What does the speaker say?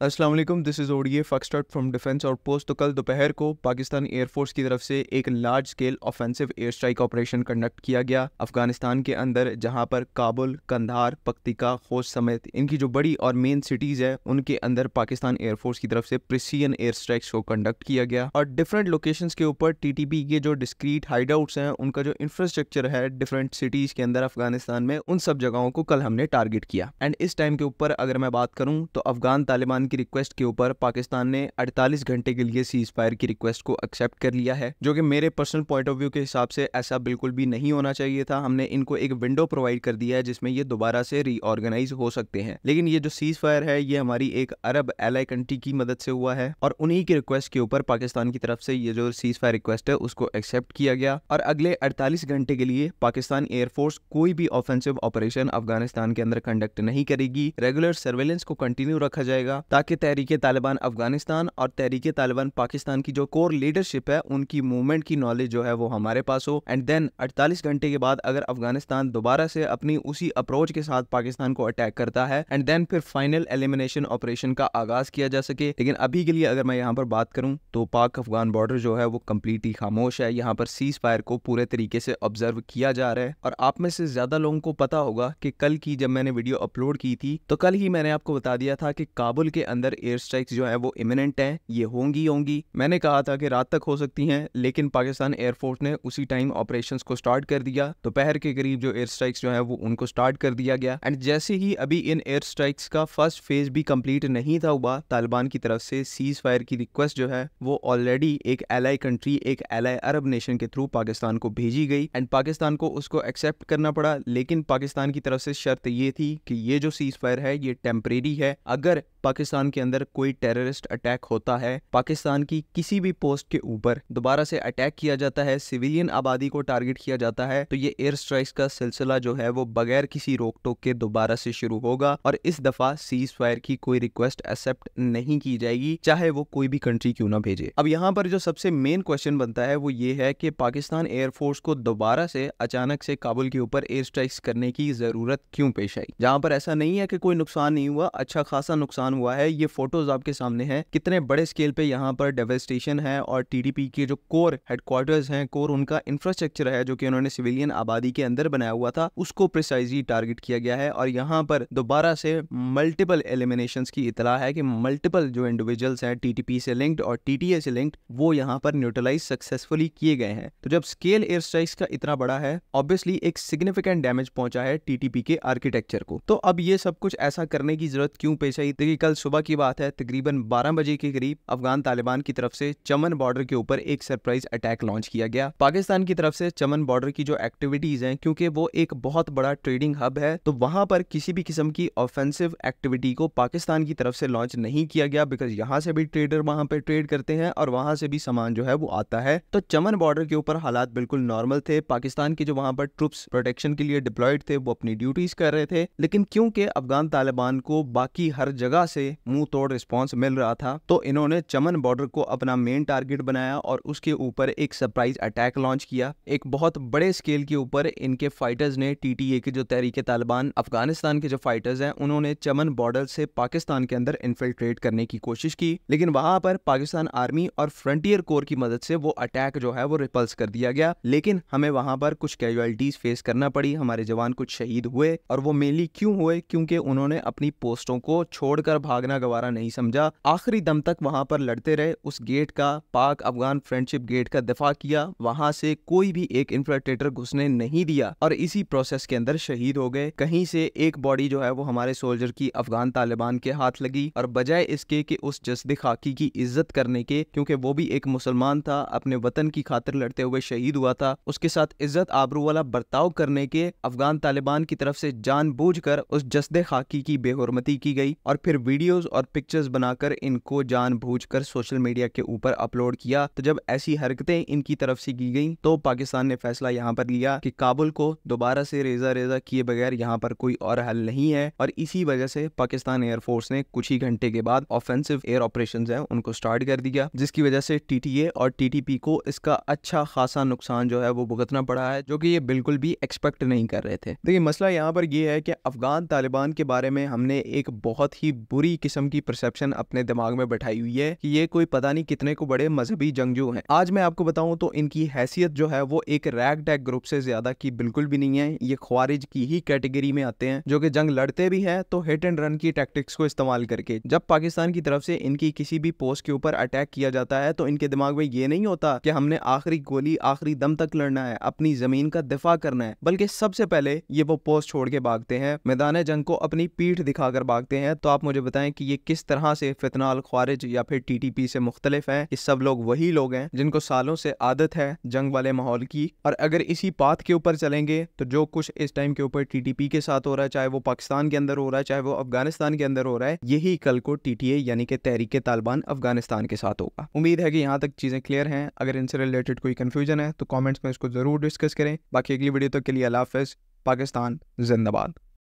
अस्सलाम वालेकुम, this is ODA foxtrot from defence और पोस्ट। तो कल दोपहर को पाकिस्तान एयरफोर्स की तरफ से एक large scale offensive air strike operation conduct किया गया अफगानिस्तान के अंदर, जहां पर काबुल, कंधार, पख्तिका, खोस्ट समेत इनकी जो बड़ी और मेन सिटीज़ है उनके अंदर पाकिस्तान एयरफोर्स की तरफ से प्रिसीजन एयर स्ट्राइक्स को कंडक्ट किया गया। और डिफरेंट लोकेशंस के ऊपर टीटीपी के जो डिस्क्रीट हाइड आउट्स हैं, उनका जो इंफ्रास्ट्रक्चर है डिफरेंट सिटीज़ के अंदर अफगानिस्तान में, उन सब जगहों को कल हमने टारगेट किया। एंड इस टाइम के ऊपर अगर मैं बात करूं तो अफगान तालिबान की रिक्वेस्ट के ऊपर पाकिस्तान ने 48 घंटे के लिए सीज फायर की रिक्वेस्ट को एक्सेप्ट कर लिया है, जो कि मेरे पर्सनल पॉइंट ऑफ व्यू के हिसाब से ऐसा बिल्कुल भी नहीं होना चाहिए था। हमने इनको एक विंडो प्रोवाइड कर दिया है जिसमें ये दोबारा से रीऑर्गेनाइज हो सकते हैं, लेकिन ये जो सीज फायर है ये हमारी एक अरब एलाई कंट्री की मदद से हुआ है और उन्हीं की रिक्वेस्ट के ऊपर पाकिस्तान की तरफ से ये जो सीज फायर रिक्वेस्ट है उसको एक्सेप्ट किया गया। और अगले 48 घंटे के लिए पाकिस्तान एयरफोर्स कोई भी ऑफेंसिव ऑपरेशन अफगानिस्तान के अंदर कंडक्ट नहीं करेगी। रेगुलर सर्वेलेंस को कंटिन्यू रखा जाएगा ताकि तहरीके तालिबान अफगानिस्तान और तहरीके तालिबान पाकिस्तान की जो कोर लीडरशिप है उनकी मूवमेंट की नॉलेज जो है वो हमारे पास हो। एंड देन 48 घंटे के बाद अगर अफगानिस्तान दोबारा से अपनी उसी अप्रोच के साथ पाकिस्तान को अटैक करता है एंड देन फिर फाइनल एलिमिनेशन ऑपरेशन का आगाज किया जा सके। लेकिन अभी के लिए अगर मैं यहाँ पर बात करूँ तो पाक अफगान बॉर्डर जो है वो कम्प्लीटली खामोश है। यहाँ पर सीज फायर को पूरे तरीके से ऑब्जर्व किया जा रहा है। और आप में से ज्यादा लोगों को पता होगा कि कल की जब मैंने वीडियो अपलोड की थी तो कल ही मैंने आपको बता दिया था कि काबुल के अंदर एयर स्ट्राइक्स जो है वो इमिनेंट है, ये होंगी। मैंने कहा था कि रात तक हो सकती हैं, लेकिन पाकिस्तान एयरफोर्स ने उसी टाइम ऑपरेशंस को स्टार्ट कर दिया। दोपहर के करीब जो एयर स्ट्राइक्स जो है वो उनको स्टार्ट कर दिया गया। एंड जैसे ही अभी इन एयर स्ट्राइक्स का फर्स्ट फेज भी कंप्लीट नहीं था हुआ, तालिबान की तरफ से सीज फायर की रिक्वेस्ट जो है वो ऑलरेडी एक एलाई कंट्री, एक एलाई अरब नेशन के थ्रू पाकिस्तान को भेजी गई एंड पाकिस्तान को उसको एक्सेप्ट करना पड़ा। लेकिन पाकिस्तान की तरफ से शर्त ये थी कि ये जो सीज फायर है ये टेम्परेरी है। अगर पाकिस्तान के अंदर कोई टेररिस्ट अटैक होता है, पाकिस्तान की किसी भी पोस्ट के ऊपर दोबारा से अटैक किया जाता है, सिविलियन आबादी को टारगेट किया जाता है, तो ये एयर स्ट्राइक्स का सिलसिला जो है वो बगैर किसी रोक टोक के दोबारा से शुरू होगा और इस दफा सीज फायर की कोई रिक्वेस्ट एक्सेप्ट नहीं की जाएगी, चाहे वो कोई भी कंट्री क्यों ना भेजे। अब यहाँ पर जो सबसे मेन क्वेश्चन बनता है वो ये है कि पाकिस्तान एयरफोर्स को दोबारा से अचानक से काबुल के ऊपर एयर स्ट्राइक्स करने की जरूरत क्यों पेश आई, जहाँ पर ऐसा नहीं है कि कोई नुकसान नहीं हुआ, अच्छा खासा नुकसान हुआ है। ये फोटोज आपके सामने हैं, कितने बड़े स्केल पे यहाँ पर डेवस्टेशन है और टीडीपी के जो कोर हेडक्वार्टर्स हैं, कोर उनका इंफ्रास्ट्रक्चर है जो कि उन्होंने सिविलियन आबादी के अंदर बनाया हुआ था, उसको प्रिसाइजली टारगेट किया गया है। और यहाँ पर दोबारा से मल्टीपल एलिमिनेशंस की इतला है कि मल्टीपल जो इंडिविजुअल्स हैं टीटीपी से लिंक्ड और टीटीए से लिंक्ड वो यहाँ पर न्यूट्रलाइज सक्सेसफुली किए गए हैं। तो जब स्केल एयर स्ट्राइक्स का इतना बड़ा है, ऑब्वियसली एक सिग्निफिकेंट डैमेज पहुंचा है टीटीपी के आर्किटेक्चर को। तो अब ये सब कुछ ऐसा करने की जरूरत क्यों पेश आई? देखिए, कल सुबह की बात है, तकरीबन 12 बजे के करीब अफगान तालिबान की तरफ से चमन बॉर्डर के ऊपर एक सरप्राइज अटैक लॉन्च किया गया। पाकिस्तान की तरफ से चमन बॉर्डर की जो एक्टिविटीज हैं, क्योंकि वो एक बहुत बड़ा ट्रेडिंग हब है, तो वहां पर किसी भी किस्म की ऑफेंसिव एक्टिविटी को पाकिस्तान की तरफ से लॉन्च नहीं किया गया, बिकॉज यहाँ से भी ट्रेडर वहां पे ट्रेड करते हैं और वहां से भी सामान जो है वो आता है। तो चमन बॉर्डर के ऊपर हालात बिल्कुल नॉर्मल थे। पाकिस्तान के जो वहां पर ट्रूप्स प्रोटेक्शन के लिए डिप्लॉयड थे वो अपनी ड्यूटीज कर रहे थे, लेकिन क्योंकि अफगान तालिबान को बाकी हर जगह से मुंह तोड़ रिस्पॉन्स मिल रहा था, तो इन्होंने चमन बॉर्डर को अपना मेन टारगेट बनाया और उसके ऊपर एक सरप्राइज अटैक लॉन्च किया। एक बहुत बड़े स्केल के ऊपर इनके फाइटर्स ने, टीटीए के जो तहरीके तालिबान अफगानिस्तान के जो फाइटर्स हैं, उन्होंने चमन बॉर्डर से पाकिस्तान के अंदर इन्फिल्ट्रेट करने की कोशिश की, लेकिन वहां पर पाकिस्तान आर्मी और फ्रंटियर कोर की मदद से वो अटैक जो है वो रिपल्स कर दिया गया। लेकिन हमें वहां पर कुछ कैजुअलिटीज फेस करना पड़ी, हमारे जवान कुछ शहीद हुए। और वो मेनली क्यों हुए? क्योंकि उन्होंने अपनी पोस्टों को छोड़कर भागना गवारा नहीं समझा, आखिरी दम तक वहां पर लड़ते रहे, उस गेट का, पाक अफगान फ्रेंडशिप गेट का दिफा किया, वहां से कोई भी एक इन्फिल्ट्रेटर घुसने नहीं दिया और इसी प्रोसेस के अंदर शहीद हो गए। कहीं से एक बॉडी जो है वो हमारे सोल्जर की अफगान तालिबान के हाथ लगी और बजाय इसके कि उस जस्दे खाकी की इज्जत करने के, क्योंकि वो भी एक मुसलमान था, अपने वतन की खातिर लड़ते हुए शहीद हुआ था, उसके साथ इज्जत आबरू वाला बर्ताव करने के अफगान तालिबान की तरफ से जानबूझकर उस जस्दे खाकी की बेहुरमती की गई और फिर वीडियोस और पिक्चर्स बनाकर इनको जानबूझकर सोशल मीडिया के ऊपर अपलोड किया। तो जब ऐसी हरकतें इनकी तरफ से की गई तो पाकिस्तान ने फैसला यहाँ पर लिया कि काबुल को दोबारा से रेजा किए बगैर यहाँ पर कोई और हल नहीं है और इसी वजह से पाकिस्तान एयरफोर्स ने कुछ ही घंटे के बाद ऑफेंसिव एयर ऑपरेशंस हैं उनको स्टार्ट कर दिया, जिसकी वजह से टीटीए और टीटीपी को इसका अच्छा खासा नुकसान जो है वो भुगतना पड़ा है, जो कि ये बिल्कुल भी एक्सपेक्ट नहीं कर रहे थे। देखिए, मसला यहाँ पर ये है कि अफगान तालिबान के बारे में हमने एक बहुत ही बुरी किस्म की परसेप्शन अपने दिमाग में बैठाई हुई है कि ये कोई पता नहीं कितने को बड़े मजहबी जंगजू हैं। आज मैं आपको बताऊं तो इनकी हैसियत जो है वो एक रैग टैग ग्रुप से ज्यादा की बिल्कुल भी नहीं है। ये ख्वारिज की ही कैटेगरी में आते हैं जो कि जंग लड़ते भी हैं तो हिट एंड रन की टैक्टिक्स को इस्तेमाल करके। जब पाकिस्तान की तरफ से इनकी किसी भी पोस्ट के ऊपर अटैक किया जाता है तो इनके दिमाग में ये नहीं होता कि हमने आखिरी गोली आखिरी दम तक लड़ना है, अपनी जमीन का दिफा करना है, बल्कि सबसे पहले ये वो पोस्ट छोड़ के भागते हैं, मैदान जंग को अपनी पीठ दिखाकर भागते हैं। तो आप मुझे बताएं कि ये किस तरह से फितना अल ख्वारिज या फिर टीटीपी से मुख्तलिफ है। ये सब लोग वही लोग हैं जिनको सालों से आदत है जंग वाले माहौल की, और अगर इसी बात के ऊपर चलेंगे तो जो कुछ इस टाइम के ऊपर टीटीपी के साथ हो रहा है, चाहे वो पाकिस्तान के अंदर हो रहा है चाहे वो अफगानिस्तान के अंदर हो रहा है, यही कल को टीटीए यानी कि तहरीक तालिबान अफगानिस्तान के साथ होगा। उम्मीद है कि यहाँ तक चीजें क्लियर हैं। अगर इनसे रिलेटेड कोई कंफ्यूजन है तो कमेंट्स में इसको जरूर डिस्कस करें। बाकी अगली वीडियो तक के लिए अल्लाह हाफ़िज़। पाकिस्तान जिंदाबाद।